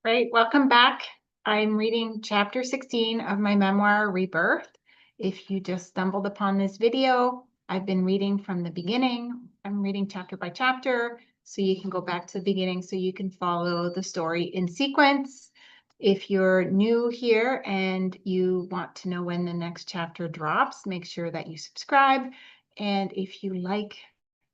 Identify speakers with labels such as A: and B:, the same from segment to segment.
A: Great, welcome back. I'm reading chapter 16 of my memoir, Rebirth. If you just stumbled upon this video, I've been reading from the beginning. I'm reading chapter by chapter, so you can go back to the beginning so you can follow the story in sequence. If you're new here and you want to know when the next chapter drops, make sure that you subscribe. And if you like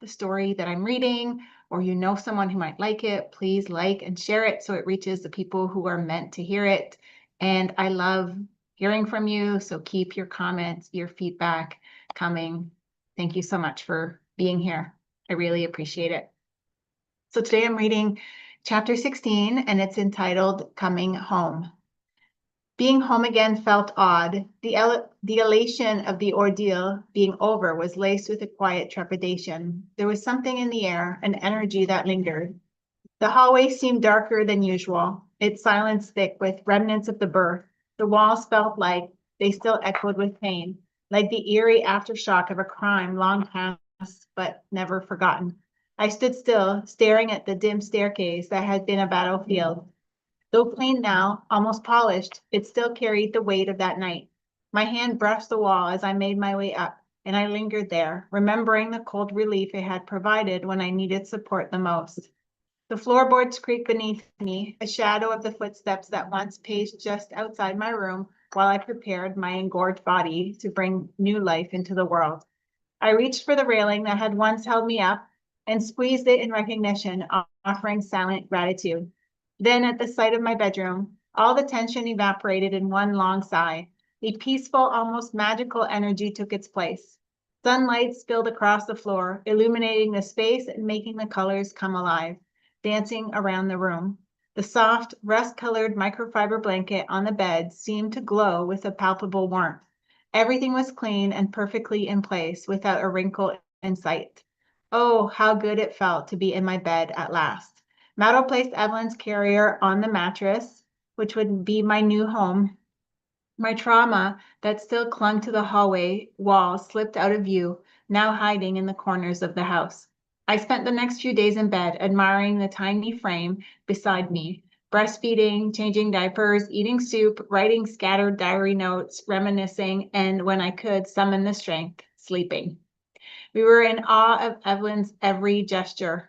A: the story that I'm reading, or you know someone who might like it, please like and share it so it reaches the people who are meant to hear it. And I love hearing from you, so keep your comments, your feedback coming. Thank you so much for being here. I really appreciate it. So today I'm reading chapter 16, and it's entitled Coming Home. Being home again felt odd. The elation of the ordeal being over was laced with a quiet trepidation. There was something in the air, an energy that lingered. The hallway seemed darker than usual, its silence thick with remnants of the birth. The walls felt like they still echoed with pain, like the eerie aftershock of a crime long past but never forgotten. I stood still, staring at the dim staircase that had been a battlefield. Though clean now, almost polished, it still carried the weight of that night. My hand brushed the wall as I made my way up, and I lingered there, remembering the cold relief it had provided when I needed support the most. The floorboards creaked beneath me, a shadow of the footsteps that once paced just outside my room while I prepared my engorged body to bring new life into the world. I reached for the railing that had once held me up and squeezed it in recognition, offering silent gratitude. Then, at the sight of my bedroom, all the tension evaporated in one long sigh. A peaceful, almost magical energy took its place. Sunlight spilled across the floor, illuminating the space and making the colors come alive, dancing around the room. The soft, rust-colored microfiber blanket on the bed seemed to glow with a palpable warmth. Everything was clean and perfectly in place, without a wrinkle in sight. Oh, how good it felt to be in my bed at last. Mado placed Evelyn's carrier on the mattress, which would be my new home. My trauma that still clung to the hallway wall slipped out of view, now hiding in the corners of the house. I spent the next few days in bed, admiring the tiny frame beside me, breastfeeding, changing diapers, eating soup, writing scattered diary notes, reminiscing, and when I could summon the strength, sleeping. We were in awe of Evelyn's every gesture,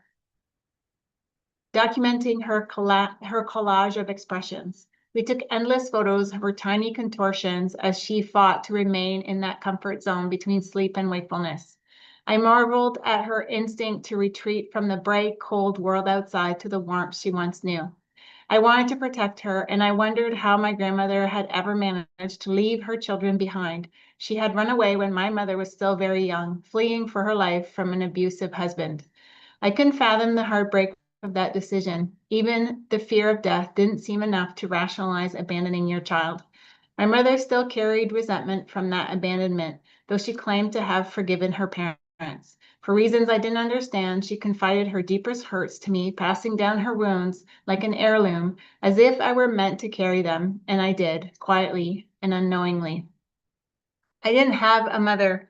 A: documenting her collage of expressions. We took endless photos of her tiny contortions as she fought to remain in that comfort zone between sleep and wakefulness. I marveled at her instinct to retreat from the bright, cold world outside to the warmth she once knew. I wanted to protect her, and I wondered how my grandmother had ever managed to leave her children behind. She had run away when my mother was still very young, fleeing for her life from an abusive husband. I couldn't fathom the heartbreak of that decision. Even the fear of death didn't seem enough to rationalize abandoning your child. My mother still carried resentment from that abandonment, though she claimed to have forgiven her parents. For reasons I didn't understand, she confided her deepest hurts to me, passing down her wounds like an heirloom, as if I were meant to carry them, and I did, quietly and unknowingly. I didn't have a mother,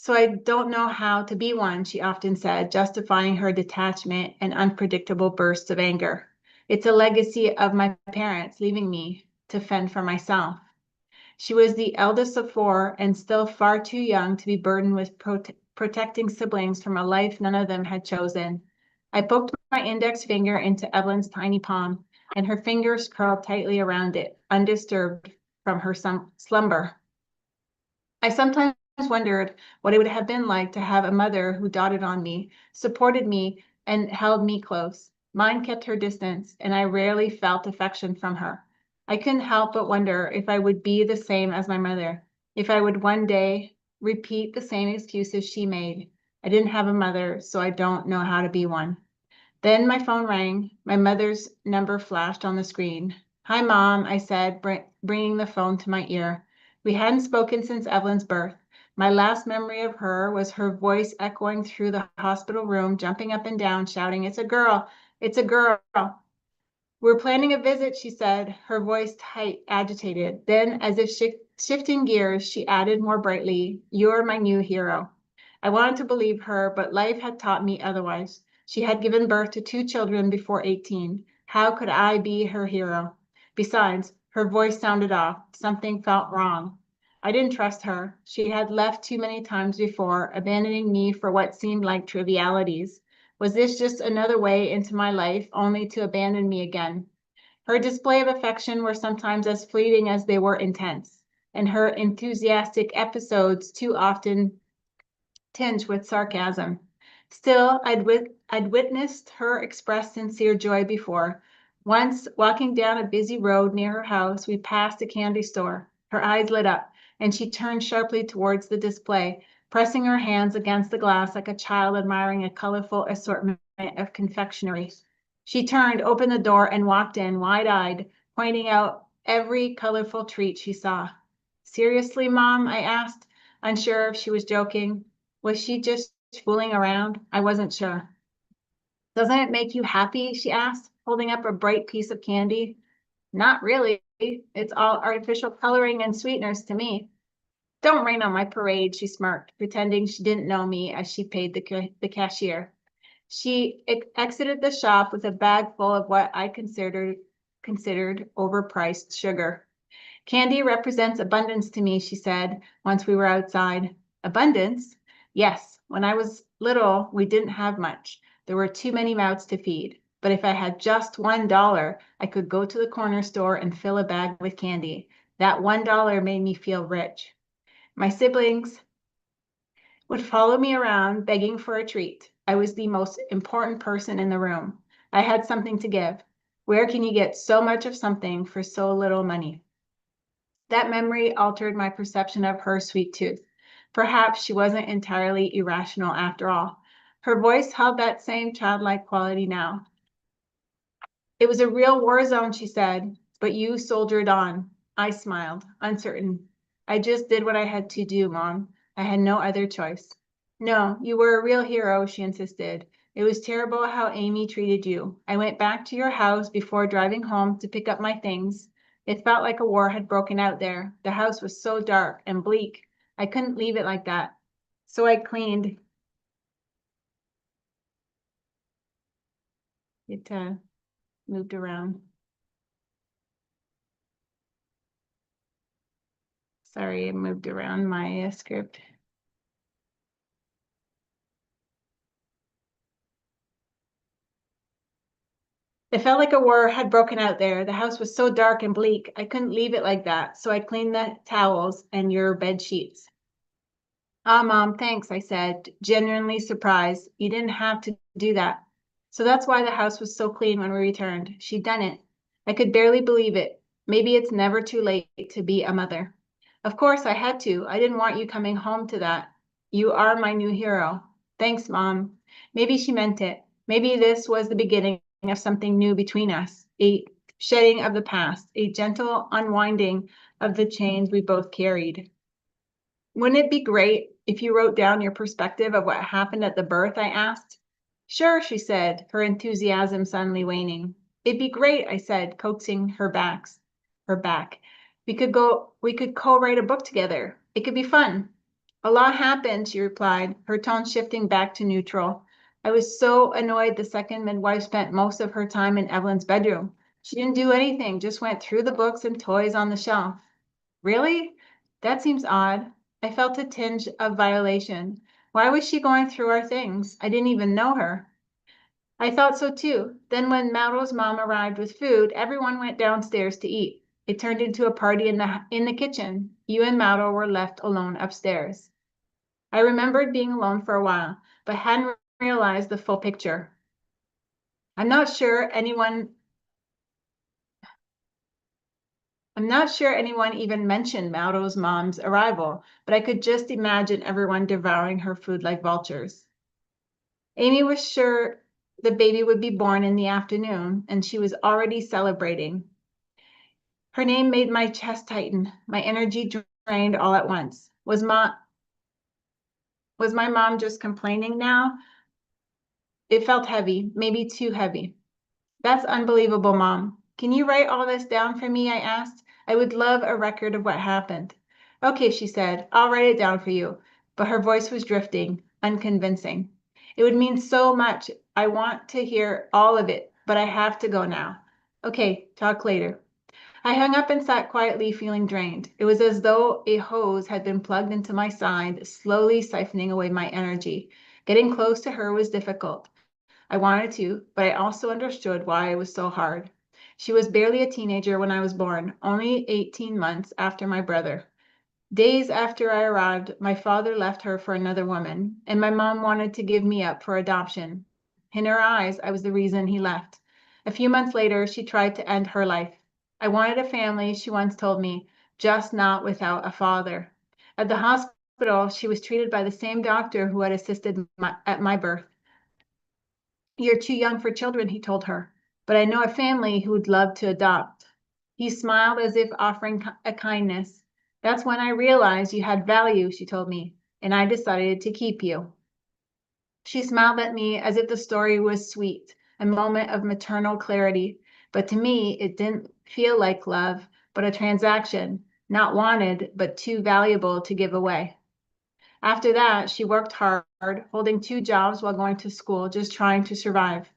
A: so I don't know how to be one, she often said, justifying her detachment and unpredictable bursts of anger. It's a legacy of my parents leaving me to fend for myself. She was the eldest of four and still far too young to be burdened with protecting siblings from a life none of them had chosen. I poked my index finger into Evelyn's tiny palm, and her fingers curled tightly around it, undisturbed from her slumber. I sometimes wondered what it would have been like to have a mother who doted on me, supported me, and held me close. Mine kept her distance, and I rarely felt affection from her. I couldn't help but wonder if I would be the same as my mother, if I would one day repeat the same excuses she made. I didn't have a mother, so I don't know how to be one. Then my phone rang. My mother's number flashed on the screen. "Hi, Mom," I said, bringing the phone to my ear. We hadn't spoken since Evelyn's birth. My last memory of her was her voice echoing through the hospital room, jumping up and down, shouting, "It's a girl! It's a girl!" "We're planning a visit," she said, her voice tight, agitated. Then, as if shifting gears, she added more brightly, "You're my new hero." I wanted to believe her, but life had taught me otherwise. She had given birth to 2 children before 18. How could I be her hero? Besides, her voice sounded off. Something felt wrong. I didn't trust her. She had left too many times before, abandoning me for what seemed like trivialities. Was this just another way into my life, only to abandon me again? Her display of affection were sometimes as fleeting as they were intense, and her enthusiastic episodes too often tinged with sarcasm. Still, I'd witnessed her express sincere joy before. Once, walking down a busy road near her house, we passed a candy store. Her eyes lit up, and she turned sharply towards the display, pressing her hands against the glass like a child admiring a colorful assortment of confectionery. She turned, opened the door, and walked in, wide-eyed, pointing out every colorful treat she saw. Seriously, Mom? I asked, unsure if she was joking. Was she just fooling around? I wasn't sure. Doesn't it make you happy? She asked, holding up a bright piece of candy. Not really. It's all artificial coloring and sweeteners to me. Don't rain on my parade, she smirked, pretending she didn't know me as she paid the cashier. She exited the shop with a bag full of what I considered overpriced sugar. Candy represents abundance to me, she said, once we were outside. Abundance? Yes, when I was little, we didn't have much. There were too many mouths to feed. But if I had just $1, I could go to the corner store and fill a bag with candy. That $1 made me feel rich. My siblings would follow me around begging for a treat. I was the most important person in the room. I had something to give. Where can you get so much of something for so little money? That memory altered my perception of her sweet tooth. Perhaps she wasn't entirely irrational after all. Her voice held that same childlike quality now. It was a real war zone, she said, but you soldiered on. I smiled, uncertain. I just did what I had to do, Mom. I had no other choice. No, you were a real hero, she insisted. It was terrible how Amy treated you. I went back to your house before driving home to pick up my things. It felt like a war had broken out there. The house was so dark and bleak. I couldn't leave it like that. So I cleaned. It moved around. Sorry, it moved around my script. It felt like a war had broken out there. The house was so dark and bleak. I couldn't leave it like that. So I cleaned the towels and your bed sheets. Ah, Mom, thanks, I said, genuinely surprised. You didn't have to do that. So that's why the house was so clean when we returned. She'd done it. I could barely believe it. Maybe it's never too late to be a mother. Of course, I had to. I didn't want you coming home to that. You are my new hero. Thanks, Mom. Maybe she meant it. Maybe this was the beginning of something new between us, a shedding of the past, a gentle unwinding of the chains we both carried. Wouldn't it be great if you wrote down your perspective of what happened at the birth? I asked. Sure, she said, her enthusiasm suddenly waning. It'd be great, I said, coaxing her back. We could co-write a book together. It could be fun. A lot happened, she replied, her tone shifting back to neutral. I was so annoyed the second midwife spent most of her time in Evelyn's bedroom. She didn't do anything, just went through the books and toys on the shelf. Really? That seems odd. I felt a tinge of violation. Why was she going through our things? I didn't even know her. I thought so too. Then when Mauro's mom arrived with food, everyone went downstairs to eat. It turned into a party in the kitchen. You and Mauro were left alone upstairs. I remembered being alone for a while, but hadn't realized the full picture. I'm not sure anyone even mentioned Mauro's mom's arrival, but I could just imagine everyone devouring her food like vultures. Amy was sure the baby would be born in the afternoon, and she was already celebrating. Her name made my chest tighten, my energy drained all at once. Was my mom just complaining now? It felt heavy, maybe too heavy. That's unbelievable, Mom. Can you write all this down for me? I asked. I would love a record of what happened. Okay, she said. I'll write it down for you. But her voice was drifting, unconvincing. It would mean so much. I want to hear all of it. but I have to go now. Okay, talk later. I hung up and sat quietly, feeling drained. It was as though a hose had been plugged into my side, slowly siphoning away my energy. Getting close to her was difficult. I wanted to, but I also understood why it was so hard. She was barely a teenager when I was born, only 18 months after my brother. Days after I arrived, my father left her for another woman, and my mom wanted to give me up for adoption. In her eyes, I was the reason he left. A few months later, she tried to end her life. I wanted a family, she once told me, just not without a father. At the hospital, she was treated by the same doctor who had assisted at my birth. You're too young for children, he told her, but I know a family who would love to adopt. He smiled as if offering a kindness. That's when I realized you had value, she told me, and I decided to keep you. She smiled at me as if the story was sweet, a moment of maternal clarity. But to me, it didn't feel like love, but a transaction, not wanted, but too valuable to give away. After that, she worked hard, holding 2 jobs while going to school, just trying to survive.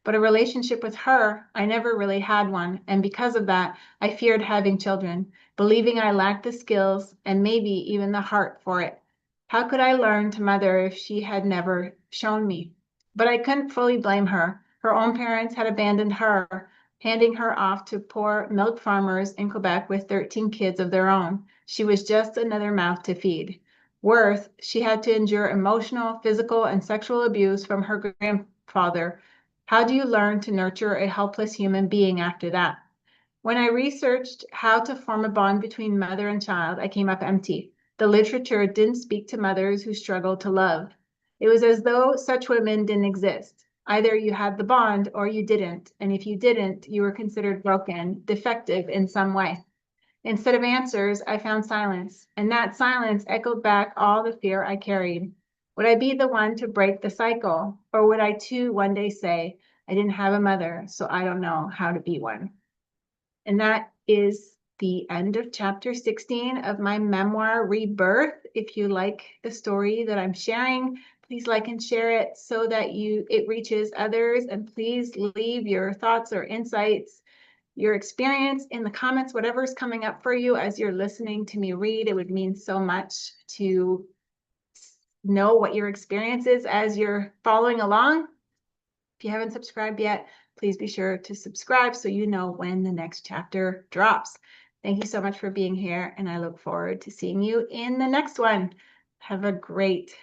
A: But a relationship with her, I never really had one. And because of that, I feared having children, believing I lacked the skills and maybe even the heart for it. How could I learn to mother if she had never shown me? But I couldn't fully blame her. Her own parents had abandoned her, handing her off to poor milk farmers in Quebec with 13 kids of their own. She was just another mouth to feed. Worse, she had to endure emotional, physical, and sexual abuse from her grandfather. How do you learn to nurture a helpless human being after that? When I researched how to form a bond between mother and child, I came up empty. The literature didn't speak to mothers who struggled to love. It was as though such women didn't exist. Either you had the bond or you didn't, and if you didn't, you were considered broken, defective in some way. Instead of answers, I found silence, and that silence echoed back all the fear I carried. Would I be the one to break the cycle, or would I too one day say, I didn't have a mother, so I don't know how to be one? And that is the end of chapter 16 of my memoir, Rebirth. If you like the story that I'm sharing, please like and share it so that it reaches others. And please leave your thoughts or insights, your experience in the comments, whatever's coming up for you as you're listening to me read. It would mean so much to know what your experience is as you're following along. If you haven't subscribed yet, please be sure to subscribe so you know when the next chapter drops. Thank you so much for being here, and I look forward to seeing you in the next one. Have a great